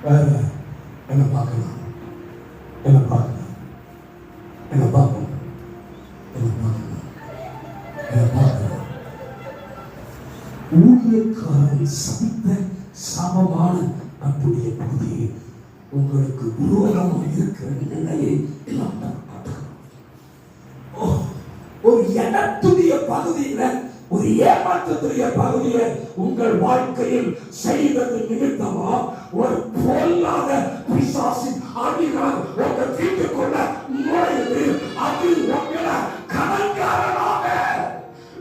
வேற என்ன பார்க்கலாம், என்ன பார்க்கலாம், என்ன பார்க்கணும், என்ன பார்க்கணும், என்ன பார்க்கணும். ஊழியக்காரன் சபித்த சமமான நம்முடைய பகுதி உங்களுக்கு விரோதமாக இருக்கிற நிலையை எல்லாம் ஒரு இடத்துடைய பகுதியில, ஒரு ஏமாற்றத்துடைய பகுதியில உங்கள் வாழ்க்கையில் செய்தது நிமித்தமா ஒரு பொல்லாத பிசாசின் அதிகாரம் உங்கள் வீட்டுக்குள்ள நுழையுது. அது உங்களை கடன்காரனாக,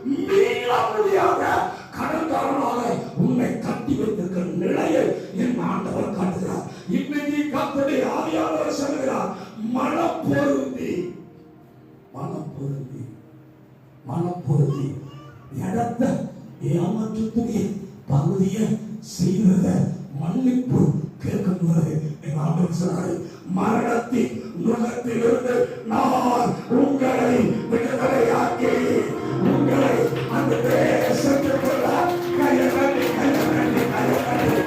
மீள முடியாத கடன்காரனாக உன்னை கட்டி வைத்திருக்கிற நிலையை என் ஆண்டவர் காட்டுகிறார். இன்னைக்கு கர்த்தருடைய ஆவியானவர் சொல்கிறார், மனப்பொருந்தி, மனப்பொருந்தி, மனப்பொருந்தி இடத்த ஏமாற்றத்துடைய பகுதியை செய்தத மன்னிப்பு கேட்கும் போது என் ஆண்டவர் சொன்னாரு, மரணத்தின் நுகத்திலிருந்து நான் உங்களை விடுதலையாக்கி உங்களை அந்த தேசத்துக்குள்ள கையகட்டி கையகட்டி கையகட்டி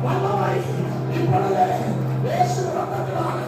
வல்லமை இப்பொழுது இயேசு ரத்தத்தினாலே